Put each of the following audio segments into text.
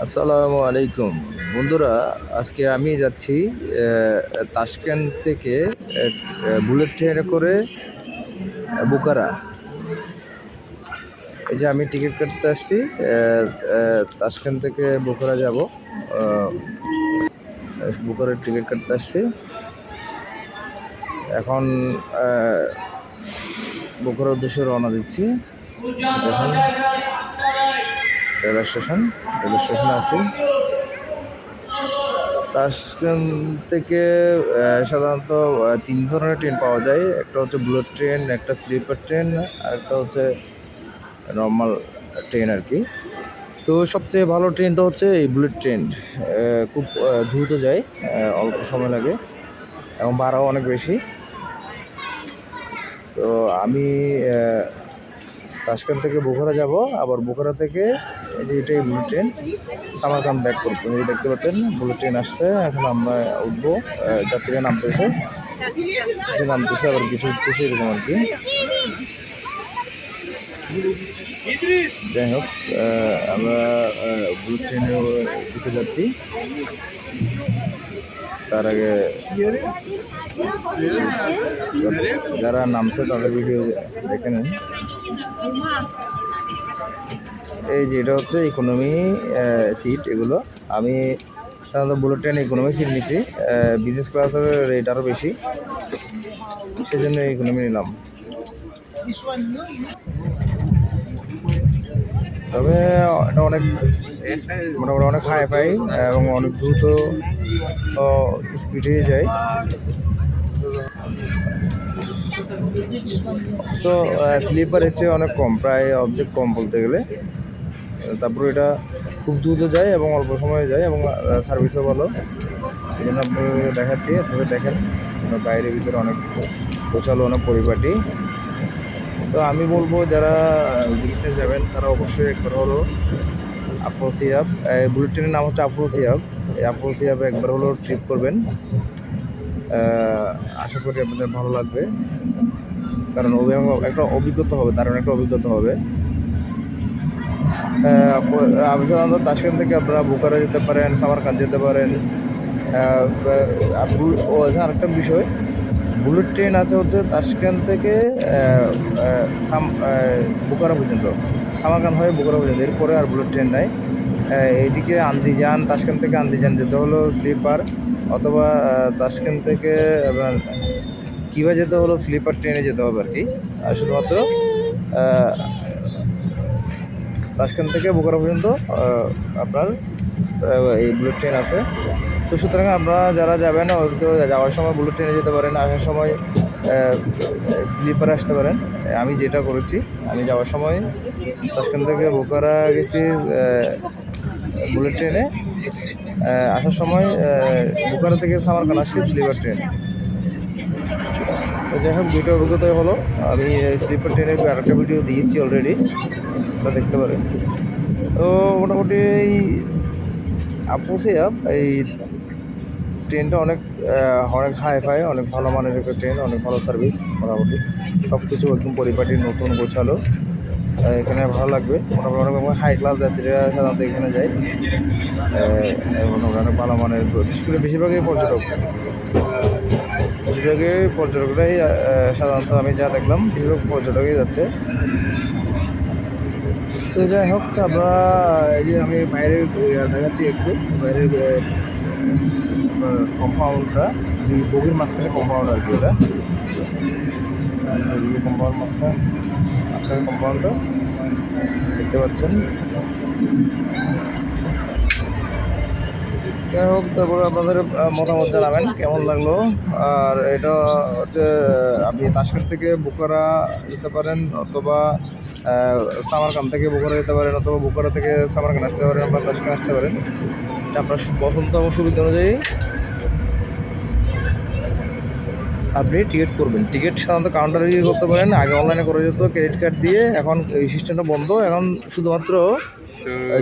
আসসালামু আলাইকুম বন্ধুরা, আজকে আমি যাচ্ছি তাশকেন্ট থেকে বুলেট ট্রেনে করে বোকারা। এই যে আমি টিকিট কাটতে আসছি, তাশকেন্ট থেকে বোকারা যাব। বোকারার টিকিট কাটতে আসছি। এখন বোকারার উদ্দেশ্যে রওনা দিচ্ছি। এখন রেল স্টেশনে আছি। তাশকেন্ট থেকে সাধারণত তিন ধরনের ট্রেন পাওয়া যায়। একটা হচ্ছে বুলেট ট্রেন, একটা স্লিপার ট্রেন, আর একটা হচ্ছে নর্মাল ট্রেন আর কি। তো সবচেয়ে ভালো ট্রেনটা হচ্ছে এই বুলেট ট্রেন। খুব দ্রুত যায়, অল্প সময় লাগে এবং ভাড়াও অনেক বেশি। তো আমি তাশকেন্ট থেকে বোখারা যাব, আবার বোখারা থেকে এই যে এটাই বুলেট ট্রেন সামারকান্দ ব্যাক করবো। এই দেখতে পাচ্ছেন বুলেট ট্রেন আসছে, এখন আমরা উঠবো। যাত্রীরা নামতেছে, আবার কিছু উঠতেছে, এরকম আর কি। যাই হোক, আমরা বুলেট ট্রেনে উঠে যাচ্ছি। তার আগে যারা নামছে তাদের ভিডিও দেখে নেন। এই যে এটা হচ্ছে ইকোনমি সিট। এগুলো আমি সাধারণত বুলেট ট্রেনে ইকোনমি সিট নিচ্ছি। বিজনেস ক্লাসের রেট আরও বেশি, সেজন্য ইকোনমি নিলাম। তবে এটা অনেক মোটামুটি অনেক হাই ফাই এবং অনেক দ্রুত স্পিডে যায়। তো স্লিপারের চেয়ে অনেক কম, প্রায় অর্ধেক কম বলতে গেলে। তারপরে এটা খুব দ্রুত যায় এবং অল্প সময়ে যায় এবং সার্ভিসও ভালো। এই জন্য আপনাদের দেখাচ্ছি, আপনারা দেখেন। বাইরের ভিতরে অনেক গোছালো, অনেক পরিপাটি। তো আমি বলবো যারা গ্রিসে যাবেন তারা অবশ্যই একবার হলো আফরোসিয়াব, বুলেট ট্রেনের নাম হচ্ছে আফরোসিয়াব। এই আফরোসিয়াবে একবার হলো ট্রিপ করবেন। আশা করি আপনাদের ভালো লাগবে, কারণ একটা অভিজ্ঞতা হবে, দারুণ একটা অভিজ্ঞতা হবে। সাধারণত তাশকেন্ট থেকে আপনারা বোকারা যেতে পারেন, সামারকান্দ যেতে পারেন। আরেকটা বিষয়, বুলেট ট্রেন আছে হচ্ছে তাশকেন্ট থেকে বোকারা পর্যন্ত, সামারকান্দ হয়ে বোকারা পর্যন্ত, এরপরে আর বুলেট ট্রেন নাই। এইদিকে আন্দিজান, তাশকেন্ট থেকে আন্দিজান যেতে হলো স্লিপার, অথবা তাশকেন্ট থেকে আপনার কিবা যেতে হলো স্লিপার ট্রেনে যেতে হবে আর কি। আর শুধুমাত্র তাশকেন্ট থেকে বোকারা পর্যন্ত আপনার এই বুলেট ট্রেন আছে। তো সুতরাং আপনারা যারা যাবেন হয়তো যাওয়ার সময় বুলেট ট্রেনে যেতে পারেন, আসার সময় স্লিপারে আসতে পারেন। আমি যেটা করেছি, আমি যাওয়ার সময় তাশকেন্ট থেকে বোকারা গেছি বুলেট ট্রেনে, আসার সময় বোকারা থেকে সামারকান্দ আসছি স্লিপার ট্রেন। তো যাই হোক, দুটো অভিজ্ঞতাই হলো। আমি স্লিপার ট্রেনের আরেকটা ভিডিও দিয়েছি অলরেডি, ওটা দেখতে পারেন। তো মোটামুটি এই আফরোসিয়াব এই ট্রেনটা অনেক হাই ফাই, অনেক ভালো মানের একটা ট্রেন, অনেক ভালো সার্ভিস। মোটামুটি সব কিছু একদম পরিপাটি, নতুন গোছালো। এখানে ভালো লাগবে। মোটামুটি অনেক হাই ক্লাস যাত্রীরা সাধারণত এখানে যায়। মোটামুটি অনেক ভালো মানের, বিশেষ করে বেশিরভাগই পর্যটকরাই সাধারণত, আমি যা দেখলাম বেশিরভাগ পর্যটকই যাচ্ছে। তো যাই হোক, আমরা এই যে আমি বাইরের দেখাচ্ছি একটু, বাইরের কম্পাউন্ডটা, দুই বগির মাঝখানে কম্পাউন্ড আর কি। এটা মাঝখানে কম্পাউন্ডটা দেখতে পাচ্ছেন। যাই হোক, তারপরে আপনাদের মতামত জানাবেন কেমন লাগলো। আর এটা হচ্ছে আপনি তাশকেন্ট থেকে বোকারা যেতে পারেন, অথবা সামারকান্দ থেকে বোকারা যেতে পারেন, অথবা বোকারা থেকে সামারকান্দ আসতে পারেন, বা তাশকেন্ট আসতে পারেন। এটা আপনার পছন্দ এবং সুবিধা অনুযায়ী আপনি টিকিট করবেন। টিকিট সাধারণত কাউন্টারে গিয়ে করতে পারেন, আগে অনলাইনে করে যেত ক্রেডিট কার্ড দিয়ে। এখন এই সিস্টেমটা বন্ধ। এখন শুধুমাত্র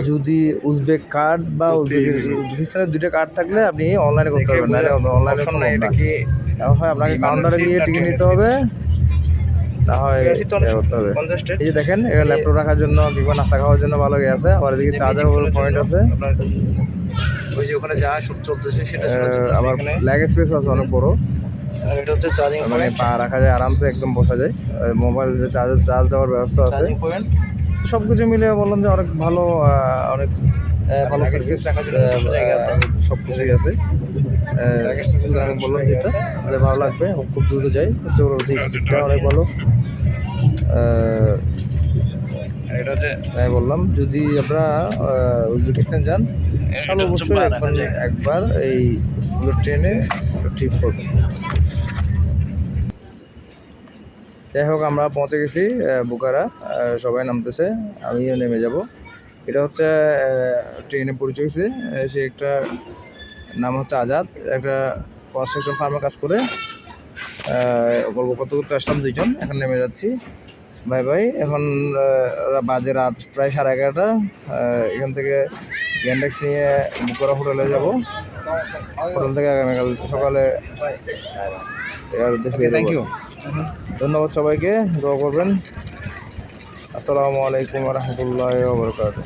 যদি উজবেক কার্ড বা উজবেকিস্তানের দুইটা কার্ড থাকলে আপনি অনলাইনে করতে পারবেন, নাহলে অনলাইনে সম্ভব না। এখন হয় আপনাকে কাউন্টারে গিয়ে টিকিট নিতে হবে, না হয় করতে হবে। এই যে দেখেন এটা ল্যাপটপ রাখার জন্য কিংবা নাস্তা খাওয়ার জন্য ভালো আছে। আবার এদিকে চার্জার পয়েন্ট আছে, ওই যে ওখানে যা সব চলতেছে সেটা আবার ল্যাগ স্পেস আছে অনেক বড়, আর এটা হচ্ছে চার্জিং মানে পা রাখা যায় আরামসে, একদম বসা যায়। মোবাইল চার্জ দেওয়ার ব্যবস্থা আছে। পয়েন্ট। সব কিছু মিলে বললাম যে অনেক ভালো, অনেক ভালো সার্ভিস, সব কিছুই আছে। আমি বললাম যেটা যে ভালো লাগবে, খুব দ্রুত যায়, স্পিডটা অনেক ভালো। এটা হচ্ছে তাই বললাম যদি আপনারা উজবেকিস্তান যান তাহলে অবশ্যই একবার এই বুলেট ট্রেনে ট্রিপ করবেন। যাই হোক আমরা পৌঁছে গেছি বুখারা, সবাই নামতেছে, আমিও নেমে যাব। এটা হচ্ছে ট্রেনে পরিচয় হয়েছে, সে একটা নাম হচ্ছে আজাদ, একটা কনস্ট্রাকশন ফার্মে কাজ করে। গল্প করতে করতে আসলাম দুইজন, এখন নেমে যাচ্ছি। ভাই ভাই এখন বাজে রাত প্রায় 11:30। এখান থেকে গ্যান্ডেক্স নিয়ে বুখারা হোটেলে যাব। হোটেল থেকে আগামীকাল সকালে থ্যাংক ইউ, ধন্যবাদ সবাইকে, দোয়া করবেন। আসসালামু আলাইকুম ওয়া রাহমাতুল্লাহি ওয়া বারাকাতুহু।